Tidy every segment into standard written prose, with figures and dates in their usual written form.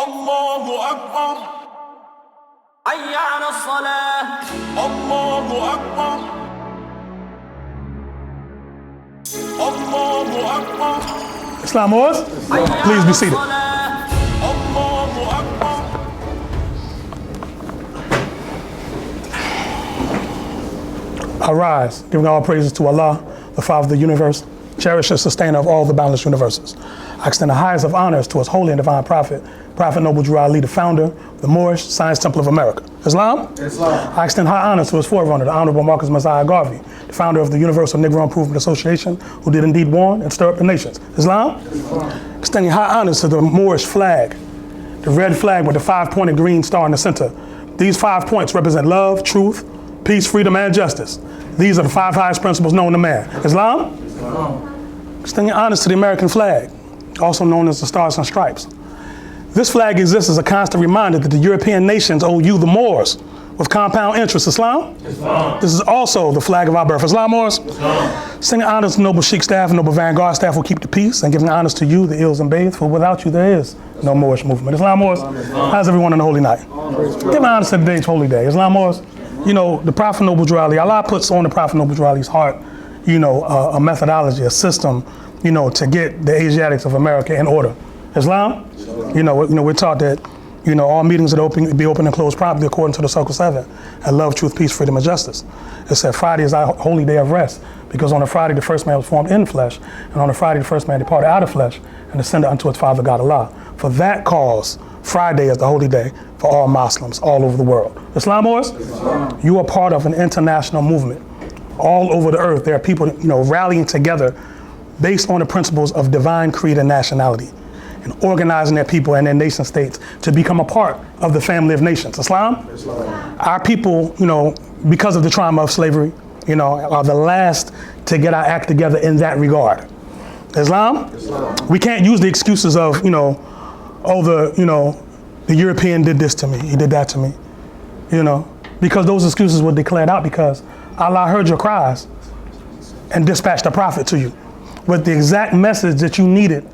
الله أكبر حي على الصلاة الله أكبر الله أكبر. Islam wars, please be seated. الله أكبر. Arise, giving all praises to Allah, the Father of the universe, cherisher, sustainer of all the boundless universes. I extend the highest of honors to his holy and divine prophet, Prophet Noble Drew Ali, the founder of the Moorish Science Temple of America. Islam? Islam. I extend high honors to his forerunner, the Honorable Marcus Messiah Garvey, the founder of the Universal Negro Improvement Association, who did indeed warn and stir up the nations. Islam? Islam. Extending high honors to the Moorish flag, the red flag with the 5-pointed green star in the center. These 5 points represent love, truth, peace, freedom, and justice. These are the 5 highest principles known to man. Islam? Islam. Extending honors to the American flag, also known as the Stars and Stripes. This flag exists as a constant reminder that the European nations owe you, the Moors, with compound interest. Islam? Islam. This is also the flag of our birth. Islam, Moors? Islam. Sending honors to noble Sheik staff and noble Vanguard staff who keep the peace, and giving honors to you, the ills and bathed, for without you there is no Moorish movement. Islam, Moors? How's everyone on the holy night? Giving honors to today's holy day. Islam, Moors? You know, the Prophet Noble Drew Ali, Allah puts on the Prophet Noble Drew Ali's heart, you know, a methodology, a system, you know, to get the Asiatics of America in order. Islam? You know, we're taught that, you know, all meetings would be open and closed properly according to the Circle 7, and love, truth, peace, freedom, and justice. It said Friday is our holy day of rest, because on a Friday the first man was formed in flesh, and on a Friday the first man departed out of flesh and ascended unto his Father God Allah. For that cause, Friday is the holy day for all Muslims all over the world. Islam, Moors? Islam. You are part of an international movement. All over the earth, there are people, you know, rallying together based on the principles of divine creed and nationality, and organizing their people and their nation states to become a part of the family of nations. Islam? Islam. Our people, you know, because of the trauma of slavery, you know, are the last to get our act together in that regard. Islam? Islam. We can't use the excuses of, you know, oh, the European did this to me, he did that to me, you know, because those excuses were declared out because Allah heard your cries and dispatched a prophet to you with the exact message that you needed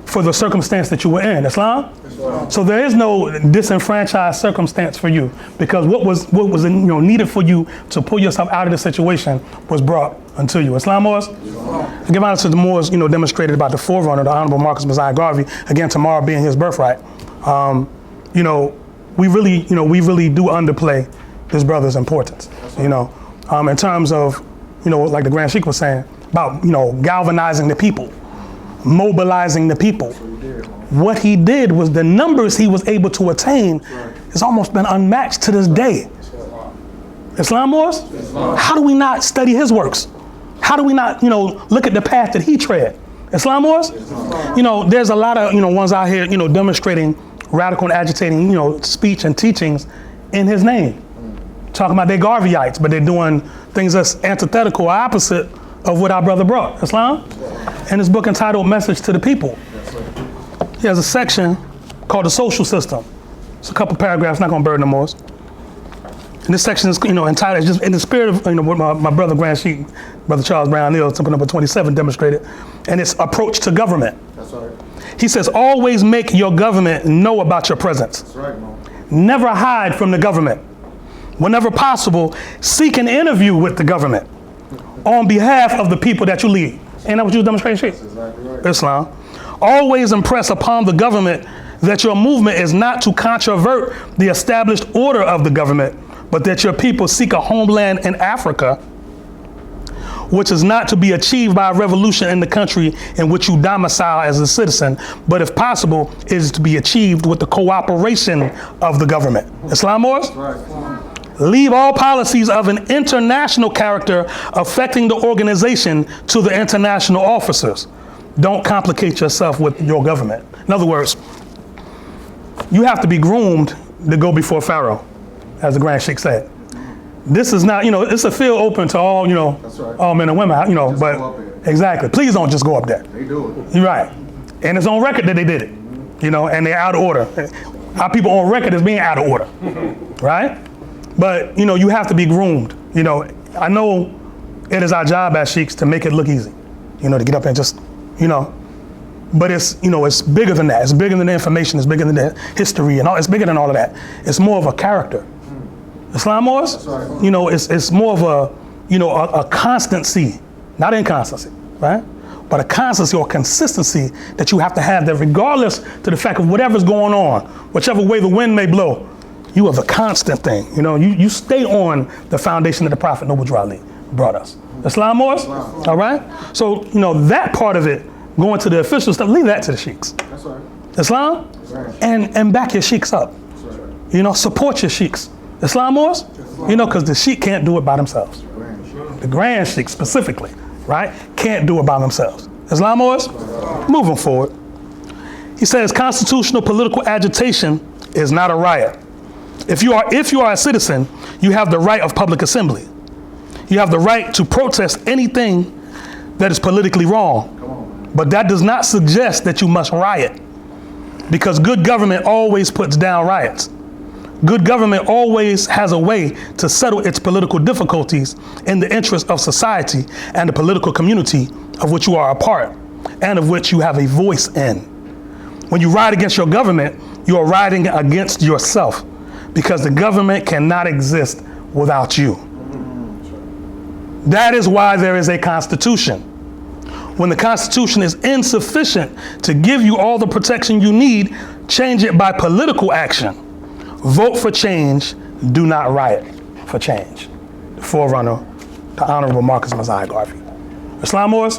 for the circumstance that you were in. Islam? Islam. So there is no disenfranchised circumstance for you, because what was you know, needed for you to pull yourself out of the situation was brought unto you. Islam, Moors? Islam. Give honor to the Moors, you know, demonstrated by the forerunner, the Honorable Marcus Messiah Garvey, again, tomorrow being his birthright. You know, we really do underplay this brother's importance, you know, in terms of, you know, like the Grand Sheik was saying, about, you know, galvanizing the people, mobilizing the people. What he did was the numbers he was able to attain has almost been unmatched to this day. Islam, Moors? Islam. How do we not study his works? How do we not, you know, look at the path that he tread? Islam, Moors? Islam. You know, there's a lot of, you know, ones out here, you know, demonstrating radical and agitating, you know, speech and teachings in his name. Talking about they're Garveyites, but they're doing things that's antithetical or opposite of what our brother brought. Islam? In his book entitled Message to the People, he has a section called The Social System. It's a couple paragraphs, not gonna burden the Moors. And this section is, you know, entitled, just in the spirit of, you know, what my brother Grand Sheik, Brother Charles Brown-Neal, temple number 27, demonstrated, and its approach to government. That's right. He says, always make your government know about your presence. That's right, Mo. Never hide from the government. Whenever possible, seek an interview with the government on behalf of the people that you lead. Ain't that what you was demonstrating, Sheik? That's exactly right. Islam. Always impress upon the government that your movement is not to controvert the established order of the government, but that your people seek a homeland in Africa, which is not to be achieved by a revolution in the country in which you domicile as a citizen, but if possible, is to be achieved with the cooperation of the government. Islam, Moors? That's right. Leave all policies of an international character affecting the organization to the international officers. Don't complicate yourself with your government. In other words, you have to be groomed to go before Pharaoh, as the Grand Sheik said. This is not, you know, it's a field open to all, you know, That's right. all men and women, you know, Just but go up there. exactly. Please don't just go up there. They do it. You're right. And it's on record that they did it, you know, and they're out of order. Our people on record as being out of order, right? But, you know, you have to be groomed. You know, I know it is our job as sheiks to make it look easy, you know, to get up and just, you know, But it's, it's bigger than that. It's bigger than the information. It's bigger than the history and all. It's bigger than all of that. It's more of a character. Islam Wars, it's more of a constancy, not inconstancy, right? But a constancy or consistency that you have to have, that regardless to the fact of whatever's going on, whichever way the wind may blow, you have a constant thing. You stay on the foundation that the Prophet Noble Drew Ali brought us. Islam Wars, all right? So, that part of it, going to the official stuff, leave that to the sheiks. That's right. Islam, and back your sheiks up. Support your sheiks. Islam Wars, because the sheik can't do it by themselves. The grand sheik specifically, right, can't do it by themselves. Islam Wars, moving forward. He says constitutional political agitation is not a riot. If you are a citizen, you have the right of public assembly. You have the right to protest anything that is politically wrong. But that does not suggest that you must riot, because good government always puts down riots. Good government always has a way to settle its political difficulties in the interest of society and the political community of which you are a part and of which you have a voice in. When you ride against your government, you are riding against yourself, because the government cannot exist without you. That is why there is a constitution. When the Constitution is insufficient to give you all the protection you need, change it by political action. Vote for change, do not riot for change. The forerunner, the Honorable Marcus Mosiah Garvey. Islam Wars?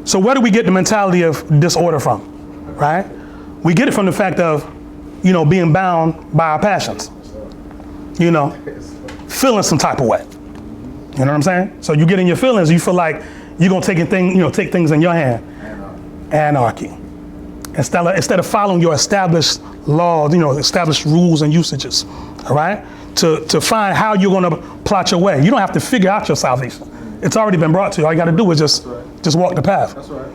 So where do we get the mentality of disorder from, right? We get it from the fact of, being bound by our passions. Feeling some type of way. You know what I'm saying? So you get in your feelings, you feel like you're gonna take things in your hand. Anarchy. Instead of following your established laws, established rules and usages, all right? To find how you're gonna plot your way. You don't have to figure out your salvation. It's already been brought to you. All you gotta do is just walk the path. That's right.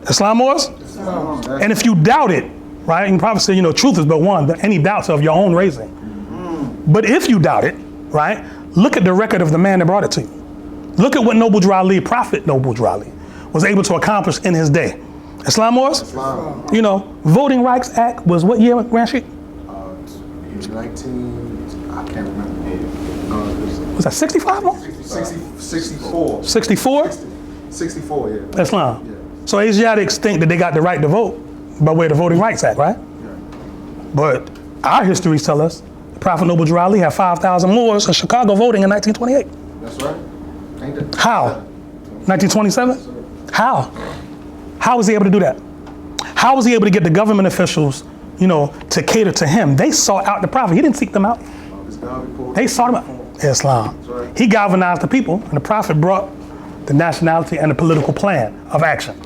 Islam Wars? And if you doubt it, right? You can probably say, truth is but one, any doubts of your own raising. But if you doubt it, right? Look at the record of the man that brought it to you. Look at what Noble Drew Ali, Prophet Noble Drew Ali, was able to accomplish in his day. Islam Wars? Voting Rights Act was what year, Grand Sheik? 19, I can't remember. Was that 65 more? 64. 64? 64, yeah. Islam. Yeah. So Asiatics think that they got the right to vote by way of the Voting Rights Act, right? Yeah. But our histories tell us the Prophet Noble Drew Ali had 5,000 Moors in Chicago voting in 1928. That's right. Ain't that? How? 1927? How? How was he able to do that? How was he able to get the government officials, to cater to him? They sought out the Prophet. He didn't seek them out. They sought him out. Islam. Right. He galvanized the people, and the Prophet brought the nationality and the political plan of action.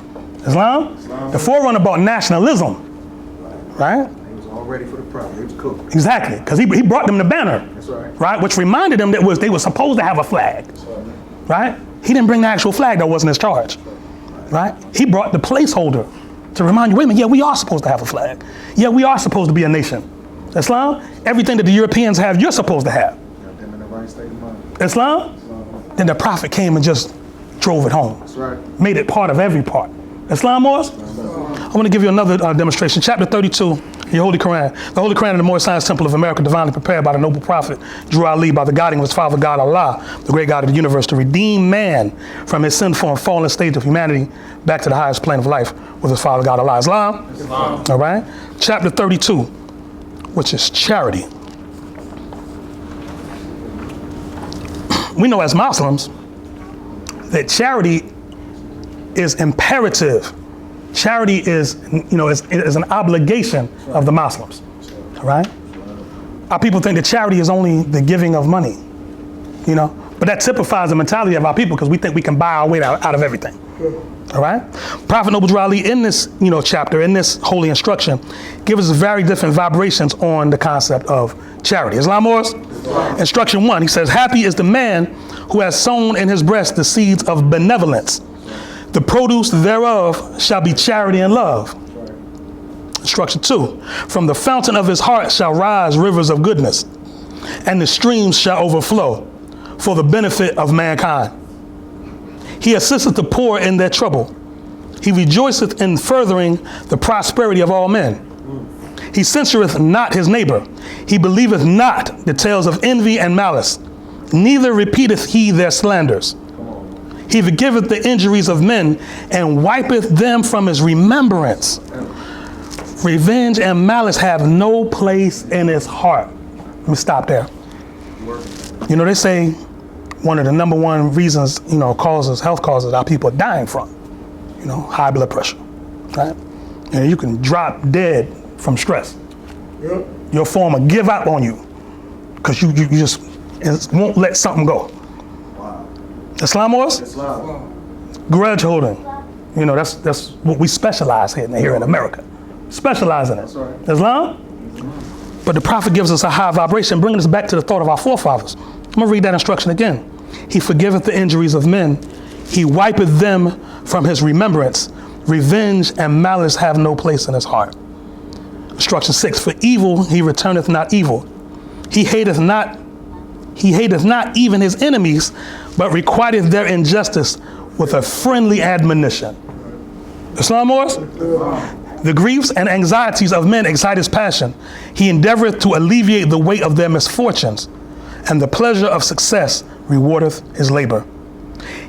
Islam? The forerunner brought nationalism, right? He was all ready for the Prophet. He was cooked. Exactly, because he brought them the banner, That's right. right? Which reminded them that they were supposed to have a flag, right? He didn't bring the actual flag, that wasn't his charge, right? He brought the placeholder to remind you, wait a minute, yeah, we are supposed to have a flag. Yeah, we are supposed to be a nation. Islam, everything that the Europeans have, you're supposed to have. Got them in the right state of mind. Islam, then the Prophet came and just drove it home. That's right. Made it part of every part. Islam Wars? I want to give you another demonstration. Chapter 32, your Holy Quran. The Holy Quran in the Moorish Science Temple of America, divinely prepared by the noble prophet Drew Ali, by the guiding of his father God Allah, the great God of the universe, to redeem man from his sinful and fallen state of humanity back to the highest plane of life with his father God Allah. Islam? All right. Chapter 32, which is charity. We know as Muslims that charity is imperative. Charity is an obligation of the Muslims, all right? Our people think that charity is only the giving of money, but that typifies the mentality of our people, because we think we can buy our way out of everything, all right? Prophet Noble Drew Ali in this, chapter, in this holy instruction, gives us very different vibrations on the concept of charity. Islam Wars? Instruction 1, he says, happy is the man who has sown in his breast the seeds of benevolence. The produce thereof shall be charity and love. Instruction 2, from the fountain of his heart shall rise rivers of goodness, and the streams shall overflow for the benefit of mankind. He assisteth the poor in their trouble, He rejoiceth in furthering the prosperity of all men. He censureth not his neighbor. He believeth not the tales of envy and malice. Neither repeateth he their slanders. He forgiveth the injuries of men and wipeth them from his remembrance. Revenge and malice have no place in his heart. Let me stop there. You know, they say one of the number one reasons, health causes our people are dying from, high blood pressure, right? And you can drop dead from stress. Yep. Your form will give up on you because you just won't let something go. Wow. Islam was? Islam. Grudge holding. That's what we specialize here in America. Specialize in it. That's right. Islam? But the Prophet gives us a high vibration, bringing us back to the thought of our forefathers. I'm going to read that instruction again. He forgiveth the injuries of men. He wipeth them from his remembrance. Revenge and malice have no place in his heart. Instruction 6, for evil he returneth not evil. He hateth not even his enemies, but requiteth their injustice with a friendly admonition. Islam Morris? The griefs and anxieties of men excite his passion. He endeavoreth to alleviate the weight of their misfortunes, and the pleasure of success rewardeth his labor.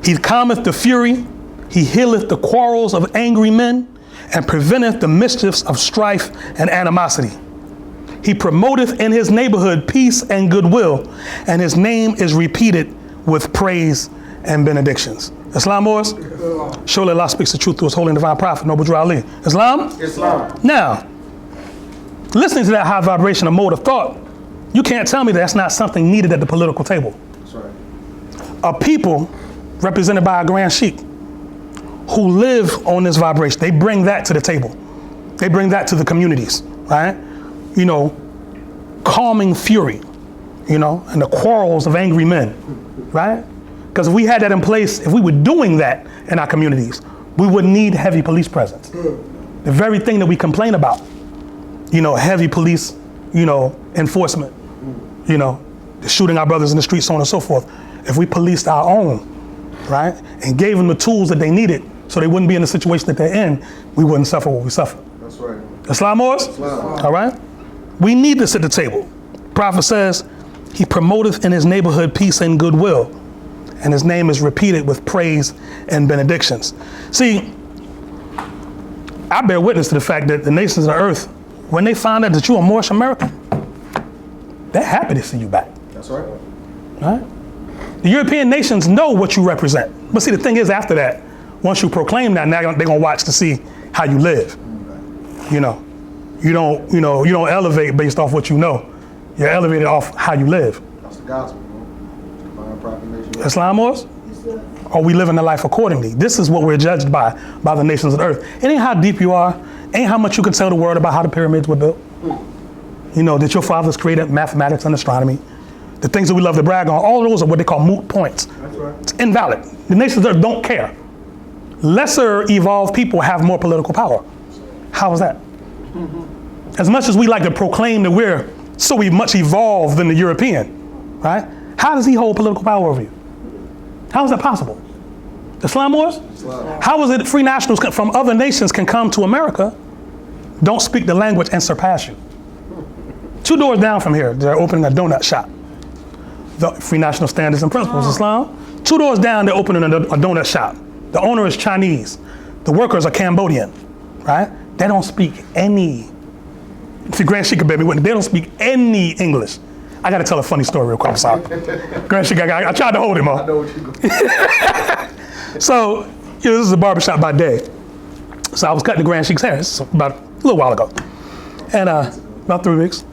He calmeth the fury, he healeth the quarrels of angry men, and preventeth the mischiefs of strife and animosity. He promoteth in his neighborhood peace and goodwill, and his name is repeated with praise and benedictions. Islam Morris? Surely Allah speaks the truth through his holy and divine prophet, Noble Drew Ali. Islam? Islam. Now, listening to that high vibration of mode of thought, you can't tell me that's not something needed at the political table. That's right. A people represented by a Grand Sheik who live on this vibration, they bring that to the table. They bring that to the communities, right? Calming fury, and the quarrels of angry men, right? Because if we had that in place, if we were doing that in our communities, we wouldn't need heavy police presence. The very thing that we complain about, heavy police, enforcement, shooting our brothers in the streets, so on and so forth. If we policed our own, right, and gave them the tools that they needed so they wouldn't be in the situation that they're in, we wouldn't suffer what we suffer. That's right. Islam Morris? Islam. All right? We need this at the table. Prophet says, he promoteth in his neighborhood peace and goodwill, and his name is repeated with praise and benedictions. See, I bear witness to the fact that the nations of the earth, when they find out that you're a Moorish American, they're happy to see you back. That's right. Right? The European nations know what you represent. But see, the thing is, after that, once you proclaim that, now they're gonna watch to see how you live. You don't elevate based off what you know. You're elevated off how you live. That's the gospel, Divine proclamation. Islam was? Or we living the life accordingly. This is what we're judged by the nations of the earth. It ain't how deep you are, ain't how much you can tell the world about how the pyramids were built. That your fathers created mathematics and astronomy. The things that we love to brag on, all those are what they call moot points. That's right. It's invalid. The nations of the earth don't care. Lesser evolved people have more political power. How is that? As much as we like to proclaim that we're so much evolved than the European, right? How does he hold political power over you? How is that possible? Islam wars? Islam. How is it that free nationals from other nations can come to America, don't speak the language, and surpass you? 2 doors down from here, they're opening a donut shop. The Free National Standards and Principles, Islam. 2 doors down, they're opening a donut shop. The owner is Chinese. The workers are Cambodian, right? They don't speak any, see, Grand Sheik, baby, they don't speak any English. I gotta tell a funny story real quick, I'm sorry. Grand Sheik, I tried to hold him on. I know what you're going. So, this is a barbershop by day. So I was cutting the Grand Sheik's hair. This is about a little while ago. And about 3 weeks.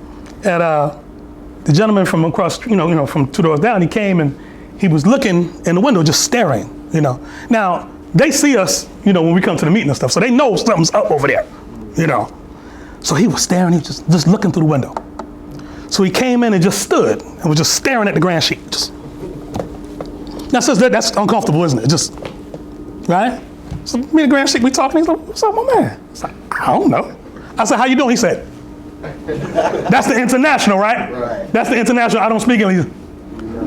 And the gentleman from across, from 2 doors down, he came and he was looking in the window, just staring, Now, they see us, when we come to the meeting and stuff, so they know something's up over there, So he was staring, he was just looking through the window. So he came in and just stood and was just staring at the Grand Sheik. Now, says that's uncomfortable, isn't it? Just, right? So me and the Grand Sheik, we talking, he's like, what's up, my man? I said, I don't know. I said, how you doing? He said, that's the international, right? Right. That's the international, I don't speak English,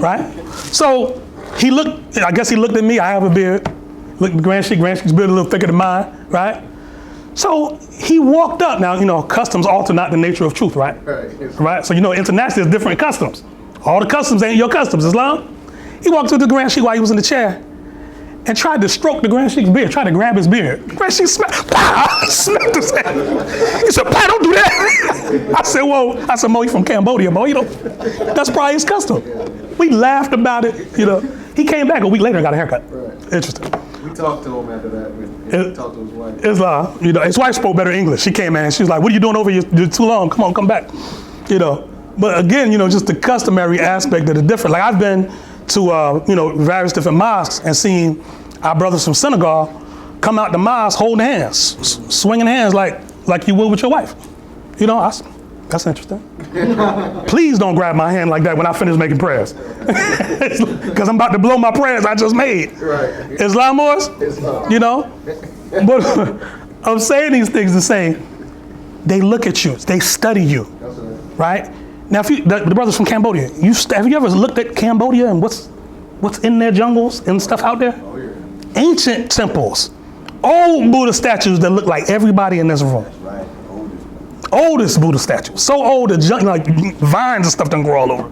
right? So he looked, I guess he looked at me, I have a beard. Looked at Grand Sheik's beard a little thicker than mine, right? So he walked up. Now, customs alter not the nature of truth, right? Right? So, internationally, there's different customs. All the customs ain't your customs, Islam. He walked to the Grand Sheik while he was in the chair and tried to stroke the Grand Sheik's beard, tried to grab his beard. The Grand Sheik smacked his hand. He said, "Pa, don't do that." I said, Mo, you from Cambodia, Mo. That's probably his custom. We laughed about it, He came back a week later and got a haircut. Right. Interesting. We talked to him after that. We talked to his wife. Islam, his wife spoke better English. She came in and she was like, "What are you doing over here? You're too long. Come on, come back." But again, just the customary aspect of the different. Like I've been to, various different mosques and seen our brothers from Senegal come out the mosque holding hands, swinging hands like you would with your wife. That's interesting. Please don't grab my hand like that when I finish making prayers. Because I'm about to blow my prayers I just made. Right. Islam Moors? But I'm saying these things to say, they look at you, they study you, right? Now, the brothers from Cambodia, have you ever looked at Cambodia and what's in their jungles and stuff out there? Oh, yeah. Ancient temples, old Buddha statues that look like everybody in this room. That's right. Oldest Buddha statue, so old that like vines and stuff don't grow all over,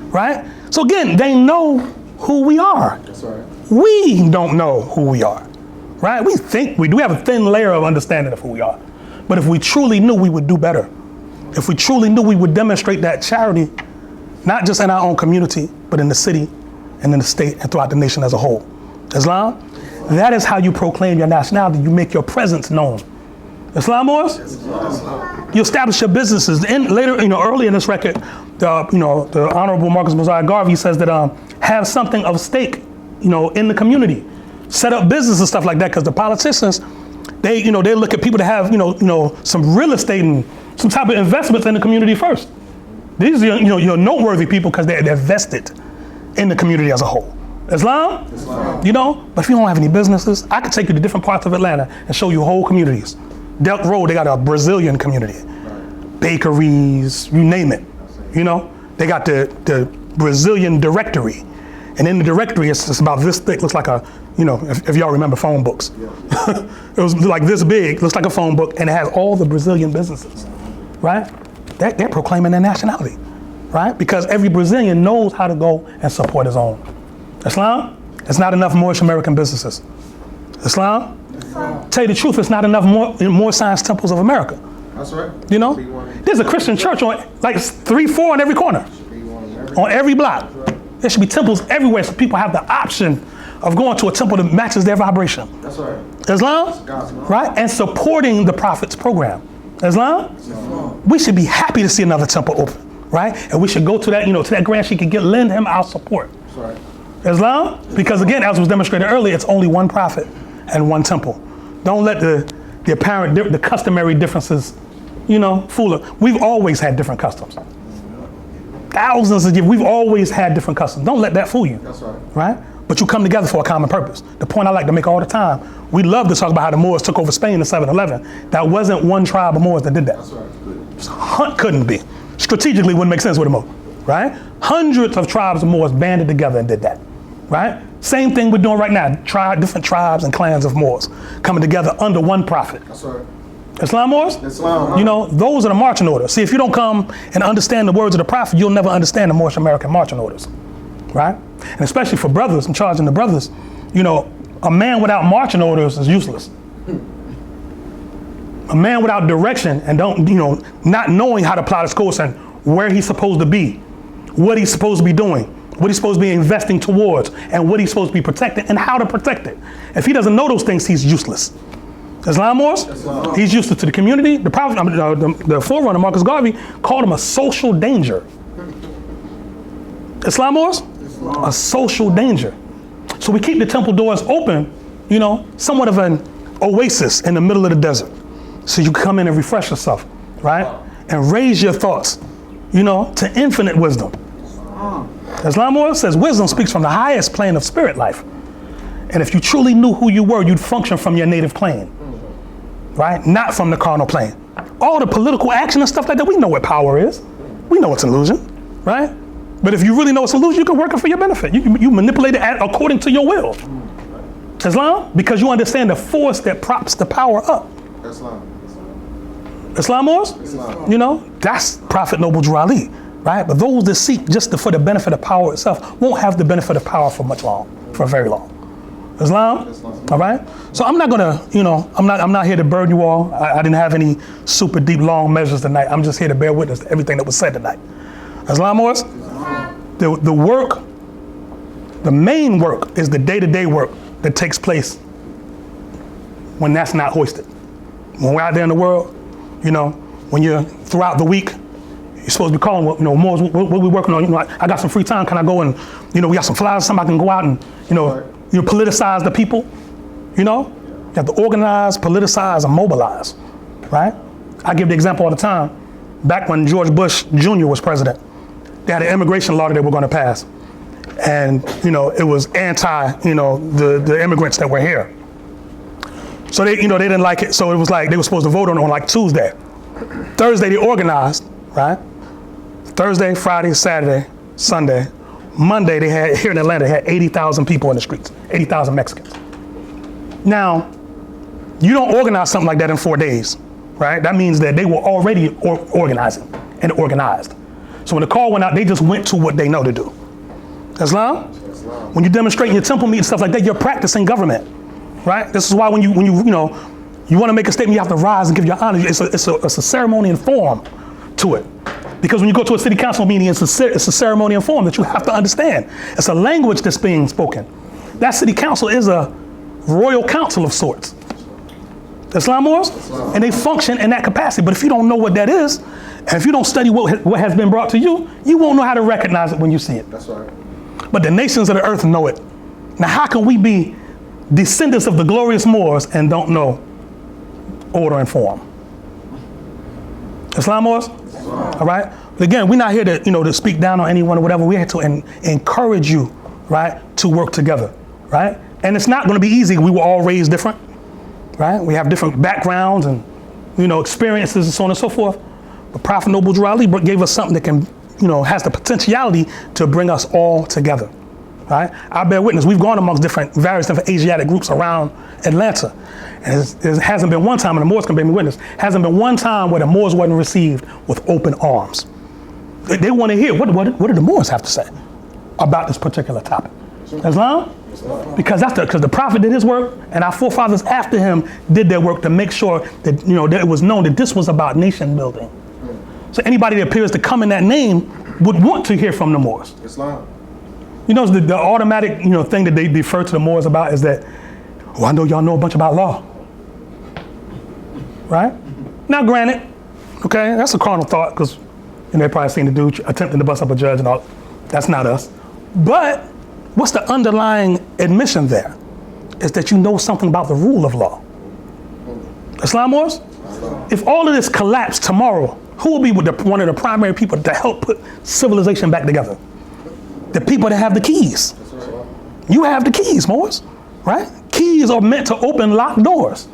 right? So again, they know who we are. That's right. We don't know who we are, right? We think we do. We have a thin layer of understanding of who we are. But if we truly knew, we would do better. If we truly knew, we would demonstrate that charity, not just in our own community, but in the city and in the state and throughout the nation as a whole. Islam, that is how you proclaim your nationality. You make your presence known. Islam Moors? You establish your businesses. And later, early in this record, the Honorable Marcus Mosiah Garvey says that have something of stake, in the community. Set up business and stuff like that, because the politicians, they look at people to have, some real estate and some type of investments in the community first. These are, your noteworthy people because they're vested in the community as a whole. Islam? But if you don't have any businesses, I could take you to different parts of Atlanta and show you whole communities. Delk Road, they got a Brazilian community. Right. Bakeries, you name it. They got the Brazilian directory. And in the directory, it's about this thick, looks like a, if y'all remember phone books. Yeah. It was like this big, looks like a phone book, and it has all the Brazilian businesses, right? They're proclaiming their nationality, right? Because every Brazilian knows how to go and support his own. Islam, it's not enough Moorish American businesses. Islam, tell you the truth, it's not enough more science temples of America. That's right. There's a Christian church on like 3-4 on every corner, on every block. Right. There should be temples everywhere so people have the option of going to a temple that matches their vibration. That's right. Islam, right? And supporting the Prophet's program. Islam, we should be happy to see another temple open, right? And we should go to that, to that Grand Sheik and lend him our support. That's right. Islam, because again, as was demonstrated earlier, it's only one prophet and one temple. Don't let the apparent, the customary differences, fool us. We've always had different customs. Thousands of years, we've always had different customs. Don't let that fool you. That's right. Right? But you come together for a common purpose. The point I like to make all the time, we love to talk about how the Moors took over Spain in 711. That wasn't one tribe of Moors that did that. That's right. Couldn't be. Strategically wouldn't make sense with the Moors, right? Hundreds of tribes of Moors banded together and did that, right? Same thing we're doing right now. Different tribes and clans of Moors coming together under one prophet. That's right. Islam Moors? Islam. Those are the marching orders. See, if you don't come and understand the words of the prophet, you'll never understand the Moorish American marching orders, right? And especially for brothers, I'm charging the brothers, a man without marching orders is useless. A man without direction and not knowing how to plot his course and where he's supposed to be, what he's supposed to be doing, what he's supposed to be investing towards, and what he's supposed to be protecting and how to protect it. If he doesn't know those things, he's useless. Islam Moors? He's useless to the community. The prophet, the forerunner, Marcus Garvey, called him a social danger. Islam Moors? A social danger. So we keep the temple doors open, somewhat of an oasis in the middle of the desert. So you come in and refresh yourself, right? And raise your thoughts, to infinite wisdom. Islam Moors says wisdom speaks from the highest plane of spirit life. And if you truly knew who you were, you'd function from your native plane, right? Not from the carnal plane. All the political action and stuff like that, we know what power is. We know it's an illusion, right? But if you really know it's an illusion, you can work it for your benefit. You manipulate it according to your will. Islam? Because you understand the force that props the power up. Islam. Islam Moors? Islam. You know, that's Prophet Noble Drew Ali, right? But those that seek just for the benefit of power itself won't have the benefit of power for very long. Islam? All right? So I'm not gonna, I'm not here to burden you all. I didn't have any super deep, long measures tonight. I'm just here to bear witness to everything that was said tonight. Islam Moors? The work, the main work is the day-to-day work that takes place when that's not hoisted. When we're out there in the world, when you're throughout the week, you're supposed to be calling, Moors, what we working on? I got some free time. Can I go and, we got some flyers, somebody can go out and, you politicize the people, You have to organize, politicize, and mobilize, right? I give the example all the time. Back when George Bush Jr. was president, they had an immigration law that they were going to pass. And, it was anti, the immigrants that were here. So they didn't like it. So it was like they were supposed to vote on like Tuesday. Thursday, they organized, right? Thursday, Friday, Saturday, Sunday. Monday, they had, here in Atlanta, they had 80,000 people in the streets, 80,000 Mexicans. Now, you don't organize something like that in 4 days, right? That means that they were already organizing and organized. So when the call went out, they just went to what they know to do. Islam? When you demonstrate in your temple meet and stuff like that, you're practicing government, right? This is why when you want to make a statement, you have to rise and give your honor. It's a ceremony and form to it. Because when you go to a city council meeting, it's a ceremony and form that you have to understand. It's a language that's being spoken. That city council is a royal council of sorts. Islam Moors? And they function in that capacity. But if you don't know what that is, and if you don't study what has been brought to you, you won't know how to recognize it when you see it. That's right. But the nations of the earth know it. Now, how can we be descendants of the glorious Moors and don't know order and form? Islam Moors? All right? But again, we're not here to, to speak down on anyone or whatever. We're here to encourage you, right, to work together, right? And it's not going to be easy. We were all raised different, right? We have different backgrounds and, experiences and so on and so forth. But Prophet Noble Drew Ali gave us something that can, has the potentiality to bring us all together, right? I bear witness. We've gone amongst various different Asiatic groups around Atlanta. And it hasn't been one time, and the Moors can bear me witness, hasn't been one time where the Moors wasn't received with open arms. They want to hear, what do the Moors have to say about this particular topic? Islam? Because the Prophet did his work, and our forefathers after him did their work to make sure that, that it was known that this was about nation building. So anybody that appears to come in that name would want to hear from the Moors. Islam. The automatic, thing that they defer to the Moors about is that, I know y'all know a bunch about law. Right? Now, granted, okay, that's a carnal thought because they probably seen the dude attempting to bust up a judge and all. That's not us. But what's the underlying admission there? Is that you know something about the rule of law. Islam Moors? If all of this collapsed tomorrow, who will be one of the primary people to help put civilization back together? The people that have the keys. You have the keys, Moors, right? Keys are meant to open locked doors.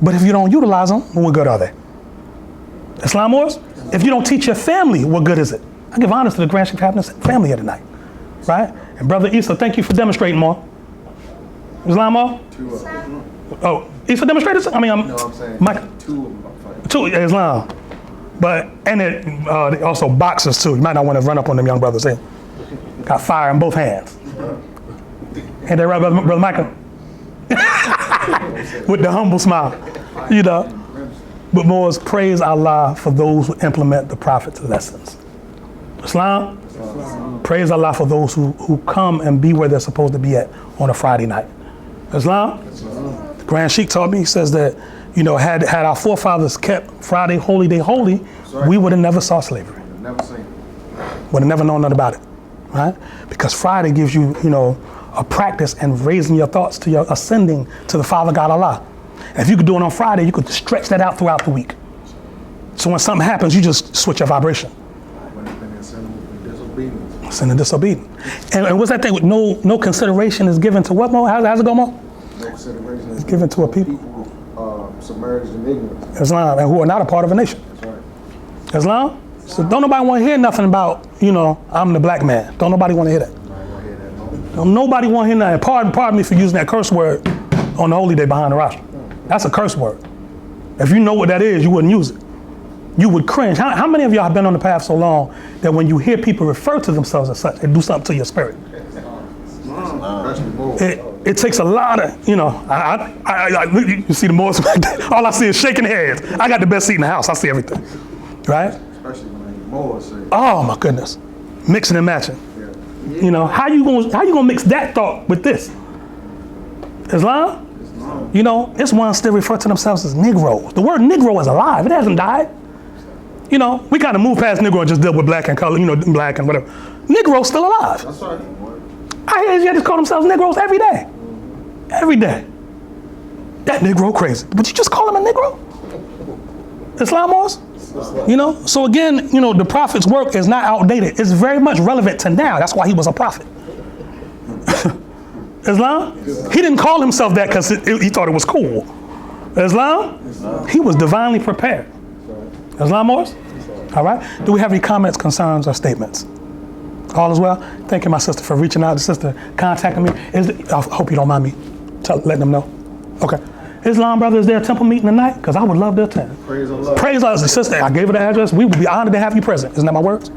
But if you don't utilize them, what good are they? Islam Moors? If you don't teach your family, what good is it? I give honors to the Grand Sheik Heru's family here tonight, right? And Brother Issa, thank you for demonstrating more. Islam Moor? Oh, Issa demonstrated? I mean, No, I'm saying Mike. two of them are fighting. Two, Islam. But, and it also boxers too. You might not want to run up on them young brothers here. Got fire in both hands. Ain't that right, Brother Micah? With the humble smile, But Moors, praise Allah for those who implement the Prophet's lessons. Islam, praise Allah for those who come and be where they're supposed to be at on a Friday night. Islam, the Grand Sheik taught me, he says that, had our forefathers kept Friday, Holy Day holy, we would have never saw slavery. Never seen it. Would have never known nothing about it, right? Because Friday gives you, a practice and raising your thoughts to your ascending to the Father God Allah. And if you could do it on Friday, you could stretch that out throughout the week. So when something happens, you just switch your vibration. When it's been in sin and disobedience. Sin and disobedience. And what's that thing with no consideration is given to what, Mo? How's it go, Mo? No consideration is given to a people. Submerged in ignorance. Islam, and who are not a part of a nation. That's right. Islam? So don't nobody want to hear nothing about, I'm the black man. Don't nobody want to hear that. I don't hear that no. Don't nobody want to hear nothing. Pardon me for using that curse word. on the holy day behind the rostrum. That's a curse word. If you know what that is, you wouldn't use it. You would cringe. How many of y'all have been on the path so long that when you hear people refer to themselves as such, it do something to your spirit? It takes a lot of, you you see the Moors, all I see is shaking heads. I got the best seat in the house. I see everything, right? Especially when the Moors say, Oh my goodness, mixing and matching. You know, how you gonna mix that thought with this? Islam? You know, it's ones still refer to themselves as Negroes. The word Negro is alive. It hasn't died. You know, we kind of move past Negro and just deal with black and color, black and whatever. Negro's still alive. that's right. I hear you just call themselves Negroes every day. Every day. That Negro crazy. But you just call him a Negro? Islam Moors? You know, so again, the prophet's work is not outdated. It's very much relevant to now. That's why he was a prophet. Islam? He didn't call himself that because he thought it was cool. Islam? He was divinely prepared. Islam Moors? All right. Do we have any comments, concerns, or statements? All is well? Thank you, my sister, for reaching out. The sister contacting me. I hope you don't mind me letting them know. Okay. Islam, brother, is there a temple meeting tonight? Because I would love to attend. Praise Allah. Praise Allah, sister. I gave her the address. We would be honored to have you present. Isn't that my words?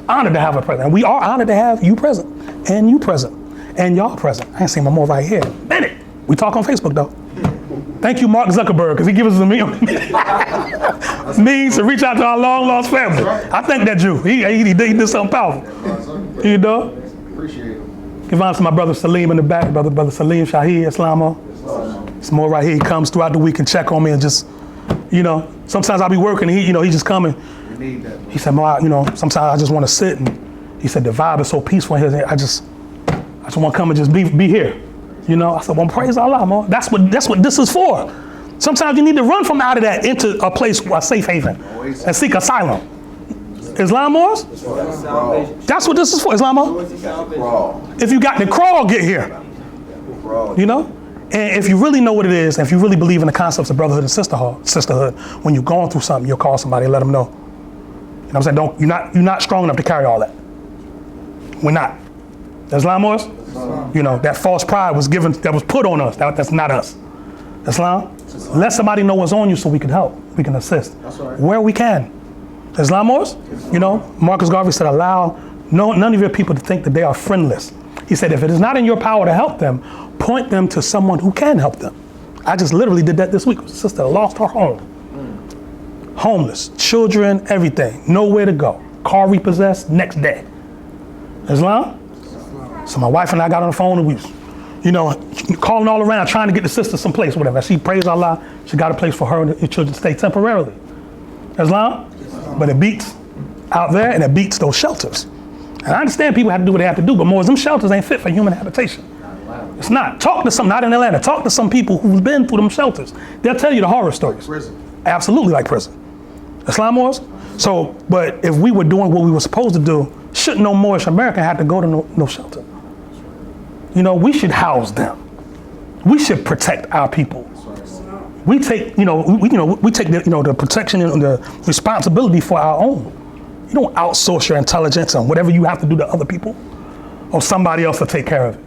Honored to have her present. And we are honored to have you present. And you present. And y'all present. I ain't seen my more right here. Minute. We talk on Facebook, though. Thank you, Mark Zuckerberg, because he gives us a means to reach out to our long-lost family. I thank that Jew. He did something powerful. You know? Appreciate it. Give honor to my brother Salim in the back, brother Salim Shahid Islamo. It's more right here. He comes throughout the week and check on me and just, sometimes I'll be working and he just coming. We need that. He said, "Ma, sometimes I just want to sit," and he said the vibe is so peaceful here. I just want to come and just be here. I said, well, praise Allah, man. That's what this is for. Sometimes you need to run from out of that into a place, a safe haven, and seek asylum. Islam Moors? That's what this is for, Islam Moors? If you got to crawl, get here. And if you really know what it is, and if you really believe in the concepts of brotherhood and sisterhood, when you're going through something, you'll call somebody and let them know. You know what I'm saying? You're not strong enough to carry all that. We're not. Islam Moors? That false pride was put on us. That's not us. Islam? Let somebody know what's on you so we can help. We can assist. That's right. Where we can. Islam Moors? Marcus Garvey said, allow none of your people to think that they are friendless. He said, if it is not in your power to help them, point them to someone who can help them. I just literally did that this week. A sister lost her home. Homeless, children, everything. Nowhere to go. Car repossessed, next day. Islam? So my wife and I got on the phone and we was, calling all around, trying to get the sister someplace, whatever. She, praise Allah, she got a place for her and the children to stay temporarily. Islam? But it beats out there and it beats those shelters. And I understand people have to do what they have to do, but more them shelters ain't fit for human habitation. It's not. Talk to some, not in Atlanta, talk to some people who've been through them shelters. They'll tell you the horror stories. Prison. Absolutely like prison. Islam Moors? So, but if we were doing what we were supposed to do, shouldn't no Moorish American have to go to no shelter? We should house them. We should protect our people. We take, we take the protection and the responsibility for our own. You don't outsource your intelligence and whatever you have to do to other people, or somebody else will take care of it.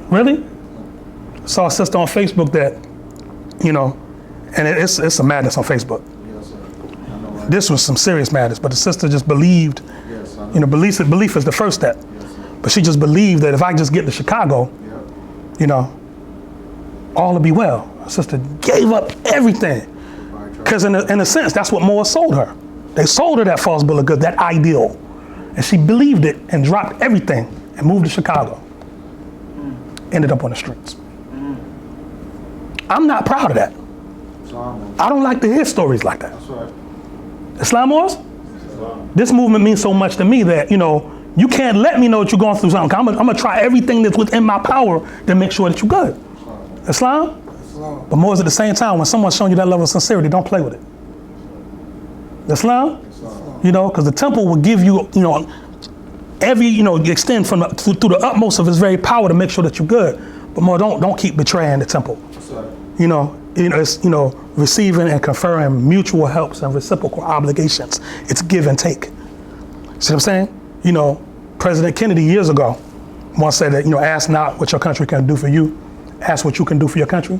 Really? I saw a sister on Facebook that, and it's some madness on Facebook. Yes, sir. I know, right? This was some serious madness, but the sister just believed, Yes, I know. belief is the first step. Yes, sir. But she just believed that if I just get to Chicago, Yeah. all will be well. Her sister gave up everything. Because in a sense, that's what Moore sold her. They sold her that false bill of goods, that ideal. And she believed it and dropped everything and moved to Chicago. Ended up on the streets. I'm not proud of that. Islam. I don't like to hear stories like that. That's right. Islam Moors? This movement means so much to me that, you can't let me know that you're going through something. I'm going to try everything that's within my power to make sure that you're good. Islam? But Moors, at the same time, when someone's showing you that level of sincerity, don't play with it. Islam? Because the temple will give you, every, extend from through the utmost of its very power to make sure that you're good. But more, don't keep betraying the temple. It's receiving and conferring mutual helps and reciprocal obligations. It's give and take. See what I'm saying? President Kennedy years ago once said that, ask not what your country can do for you, ask what you can do for your country.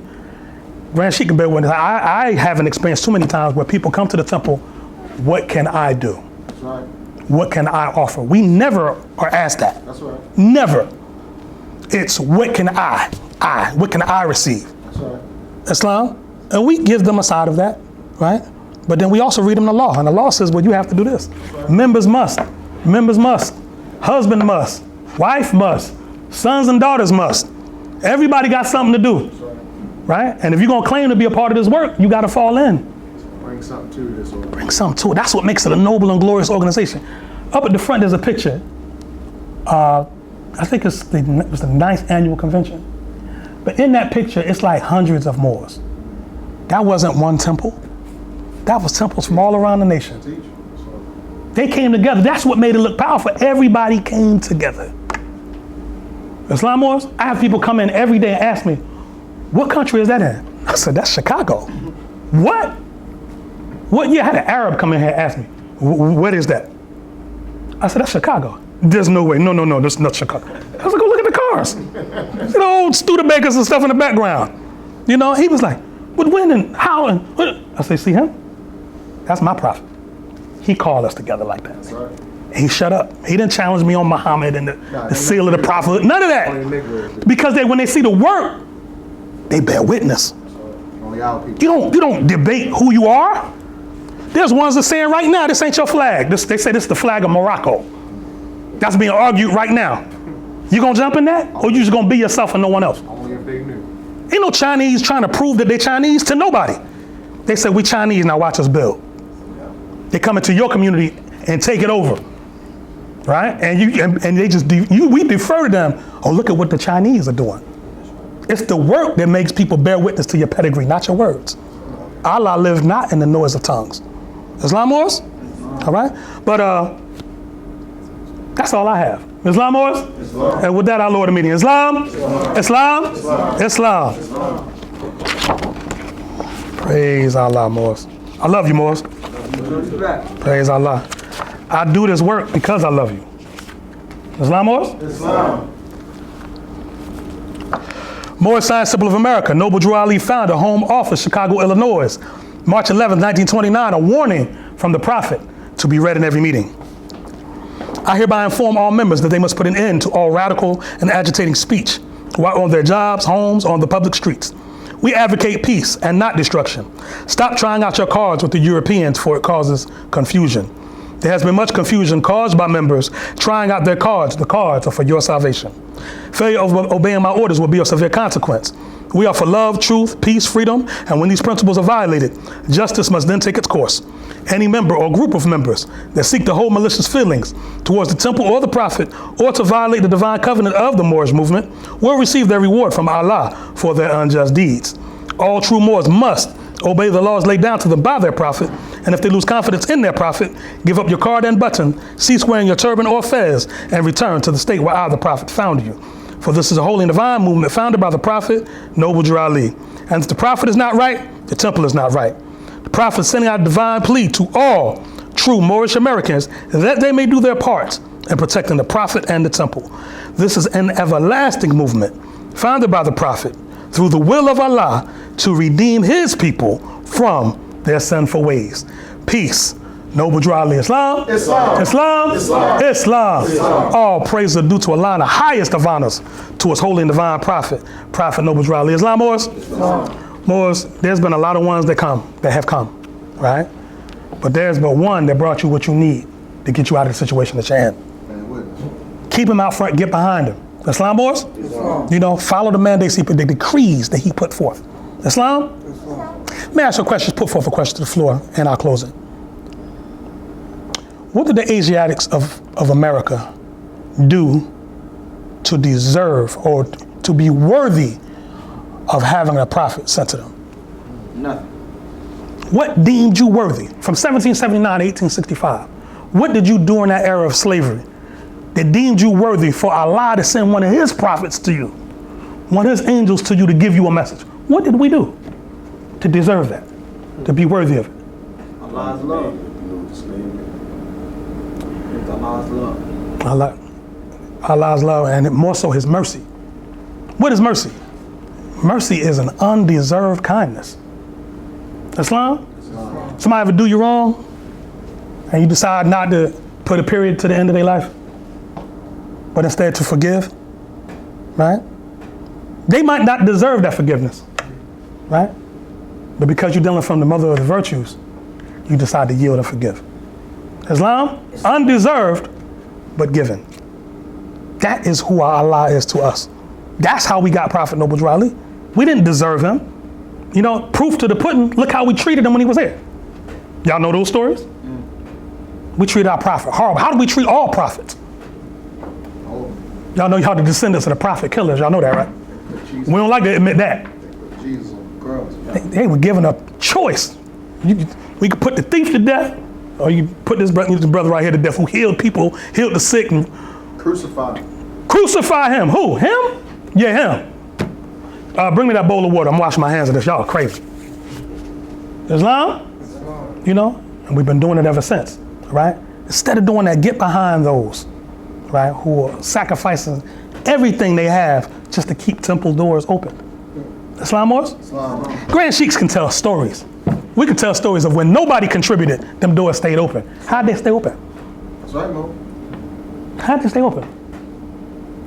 Grand Sheik can bear witness. I haven't experienced too many times where people come to the temple, what can I do? That's right. What can I offer? We never are asked that. That's right. Never. It's what can what can I receive? That's right. Islam, and we give them a side of that, right? But then we also read them the law, and the law says, well, you have to do this. Right. Members must, husband must, wife must, sons and daughters must. Everybody got something to do, right? And if you're gonna claim to be a part of this work, you gotta fall in. Bring something to this order. Bring something to it. That's what makes it a noble and glorious organization. Up at the front, there's a picture. I think it was the 9th annual convention. But in that picture, it's like hundreds of Moors. That wasn't one temple. That was temples from all around the nation. They came together. That's what made it look powerful. Everybody came together. Islam Moors, I have people come in every day and ask me, what country is that in? I said, that's Chicago. What? What year? I had an Arab come in here and ask me, what is that? I said, that's Chicago. There's no way. No, that's not Chicago. I was like, go look at the cars. You know, old Studebakers and stuff in the background. You know, he was like, but when and how and what? I said, see him? That's my prophet. He called us together like that. Right. He shut up. He didn't challenge me on Muhammad and the seal of the prophet. None of that. Because when they see the work, they bear witness. Only our people. You don't debate who you are. There's ones that saying right now, this ain't your flag. They say this is the flag of Morocco. That's being argued right now. You gonna jump in that? Or you just gonna be yourself and no one else? Only if they knew. Ain't no Chinese trying to prove that they're Chinese to nobody. They say we Chinese, now watch us build. They come into your community and take it over. Right? And they just, we defer to them. Oh, look at what the Chinese are doing. It's the work that makes people bear witness to your pedigree, not your words. Allah lives not in the noise of tongues. Islam Moors? All right? But that's all I have. Islam Moors? And with that, I'll lower the meeting. Islam? Islam? Praise Allah, Moors. I love you, Moors. Praise Allah. I do this work because I love you. Islam Moors? Islam. Moorish Science Symbol of America, Noble Drew Ali founder, Home Office, Chicago, Illinois. March 11, 1929, a warning from the Prophet to be read in every meeting. I hereby inform all members that they must put an end to all radical and agitating speech while on their jobs, homes, or on the public streets. We advocate peace and not destruction. Stop trying out your cards with the Europeans, for it causes confusion. There has been much confusion caused by members trying out their cards. The cards are for your salvation. Failure of obeying my orders will be of severe consequence. We are for love, truth, peace, freedom, and when these principles are violated, justice must then take its course. Any member or group of members that seek to hold malicious feelings towards the temple or the prophet, or to violate the divine covenant of the Moorish movement, will receive their reward from Allah for their unjust deeds. All true Moors must obey the laws laid down to them by their prophet, and if they lose confidence in their prophet, give up your card and button, cease wearing your turban or fez, and return to the state where I, the prophet, found you. For this is a holy and divine movement founded by the prophet, Noble Drew Ali. And if the prophet is not right, the temple is not right. The prophet is sending out a divine plea to all true Moorish Americans that they may do their part in protecting the prophet and the temple. This is an everlasting movement founded by the prophet through the will of Allah to redeem his people from their sinful ways. Peace. Noble Drew Ali. Islam? Islam. Islam? Islam. Islam. Islam. All praise are due to Allah, the highest of honors, to his holy and divine prophet, Prophet Noble Drew Ali. Islam, Moors? Islam. Moors, there's been a lot of ones that have come, right? But there's but one that brought you what you need to get you out of the situation that you're in. Keep him out front, get behind him. Islam, Moors? Islam. You know, follow the mandates, the decrees that he put forth. Islam? Islam. May I ask you a question, put forth a question to the floor, and I'll close it. What did the Asiatics of America do to deserve or to be worthy of having a prophet sent to them? Nothing. What deemed you worthy? From 1779 to 1865, what did you do in that era of slavery that deemed you worthy for Allah to send one of his prophets to you, one of his angels to you to give you a message? What did we do to deserve that, to be worthy of it? Allah's love. It's Allah's love. Allah's love, and more so his mercy. What is mercy? Mercy is an undeserved kindness. Islam? Somebody ever do you wrong and you decide not to put a period to the end of their life, but instead to forgive, right? They might not deserve that forgiveness, right? But because you're dealing from the mother of the virtues, you decide to yield and forgive. Islam, undeserved, but given. That is who our Allah is to us. That's how we got Prophet Noble Raleigh. We didn't deserve him. You know, proof to the pudding, look how we treated him when he was here. Y'all know those stories? We treated our prophet horrible. How do we treat all prophets? Y'all know y'all the descendants of the prophet killers. Y'all know that, right? We don't like to admit that. Jesus on the cross. They were given a choice. We could put the thief to death, or you put this brother right here to death who healed people, healed the sick, and Crucify him. crucify him. Who? Him? Yeah, him. Bring me that bowl of water. I'm washing my hands of this. Y'all are crazy. Islam? You know? And we've been doing it ever since, right? Instead of doing that, get behind those, right, who are sacrificing everything they have just to keep temple doors open. Islam was? Grand Sheiks can tell stories. We can tell stories of when nobody contributed, them doors stayed open. How'd they stay open? That's right, Mo. How'd they stay open?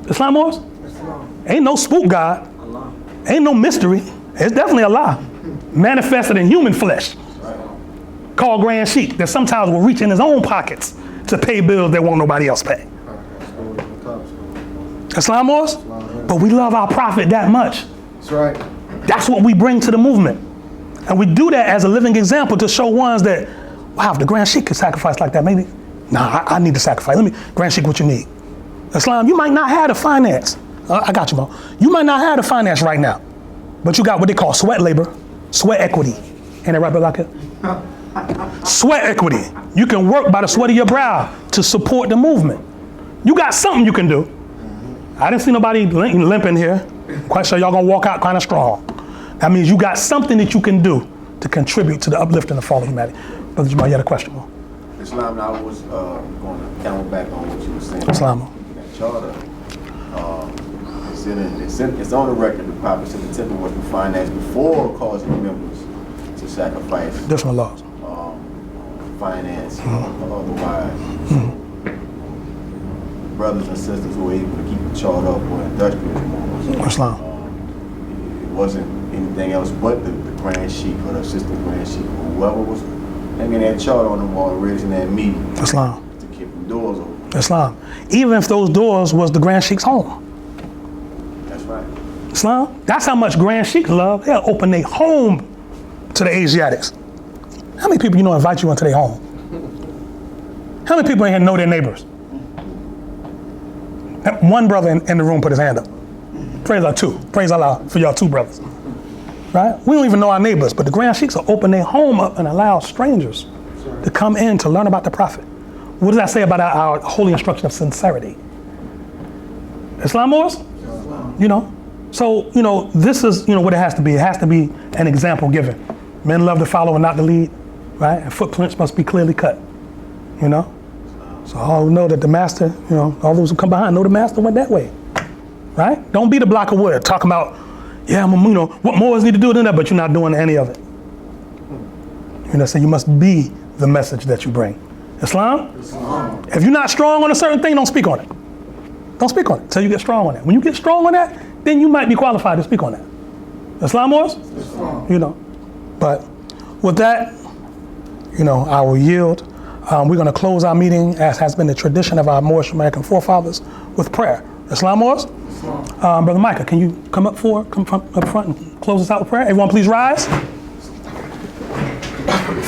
Islam was? Ain't no spook God. Allah. Ain't no mystery. It's definitely Allah. Manifested in human flesh. Called Grand Sheik, that sometimes will reach in his own pockets to pay bills that won't nobody else pay. Islam was? But we love our prophet that much. That's right. That's what we bring to the movement. And we do that as a living example to show ones that, wow, if the Grand Sheik could sacrifice like that, maybe, nah, I need to sacrifice. Let me, Grand Sheik, what you need? Islam, you might not have the finance. I got you, Mo. You might not have the finance right now, but you got what they call sweat labor, sweat equity. Ain't that right, Balaka? Sweat equity. You can work by the sweat of your brow to support the movement. You got something you can do. I didn't see nobody limping here. Quite sure y'all gonna walk out kind of strong. That means you got something that you can do to contribute to the uplifting of fall of humanity. Brother Jamal, you had a question, Mo? Islam, I was going to camel back on what you were saying. Islam. That charter, it's on the record the Prophet said the temple was financed before causing members to sacrifice. Different laws. Finance or otherwise. Brothers and sisters who were able to keep the chart up were industrious movements. Islam. It wasn't anything else but the Grand Sheik or the assistant Grand Sheik or whoever was hanging that chart on the wall, raising that meat Islam. to keep the doors open. Islam. Even if those doors was the Grand Sheik's home. That's right. Islam. That's how much Grand Sheiks love. They'll open their home to the Asiatics. How many people you know invite you into their home? How many people in here know their neighbors? One brother in the room put his hand up. Praise Allah, two. Praise Allah for y'all two brothers. Right? We don't even know our neighbors, but the Grand Sheiks will open their home up and allow strangers to come in to learn about the Prophet. What does that say about our holy instruction of sincerity? Islam was? You know? So, you know, this is, you know, what it has to be. It has to be an example given. Men love to follow and not to lead, right? And footprints must be clearly cut, you know? So all who know that the master, you know, all those who come behind know the master went that way, right? Don't be the block of wood talking about, yeah, you know, what more need to do than that, but you're not doing any of it. You know, so you must be the message that you bring. Islam? If you're not strong on a certain thing, don't speak on it. Don't speak on it until you get strong on it. When you get strong on that, then you might be qualified to speak on that. Islam was? You know, but with that, you know, I will yield. We're going to close our meeting, as has been the tradition of our Moorish American forefathers, with prayer. Islam was? Brother Micah, can you come up front and close us out with prayer? Everyone please rise.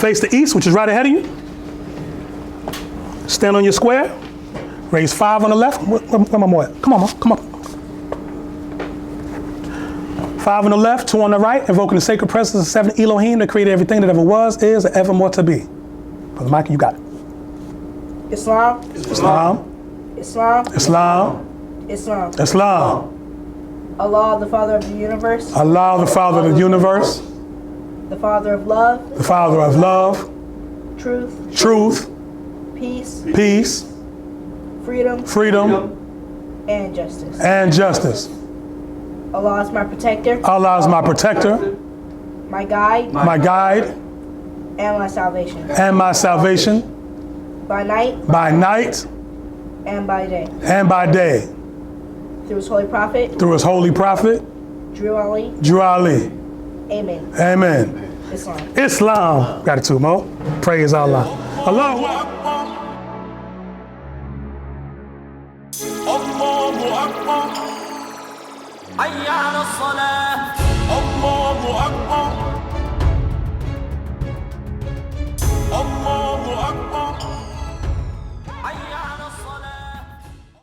Face the east, which is right ahead of you. Stand on your square. Raise 5 on the left. Where my boy at? Come on, man. Come on. 5 on the left, 2 on the right, invoking the sacred presence of 7 Elohim that created everything that ever was, is, and evermore to be. Brother Micah, you got it. Islam. Islam. Islam. Islam. Islam. Islam. Allah, the Father of the universe. Allah, the Father of the universe. The Father of love. The Father of love. Truth. Truth. Peace. Peace. Freedom. Freedom. And justice. And justice. Allah is my protector, Allah is my protector, my guide, my guide, and my salvation. and my salvation By night by night and by day. and by day. Through his holy prophet, Through his holy prophet, Drew Ali. Drew Ali. Amen. Amen. Islam. Islam. Gratitude, Mo. Praise Allah. Allahu Akbar. Allahu Akbar. Hayya ala salah. Allah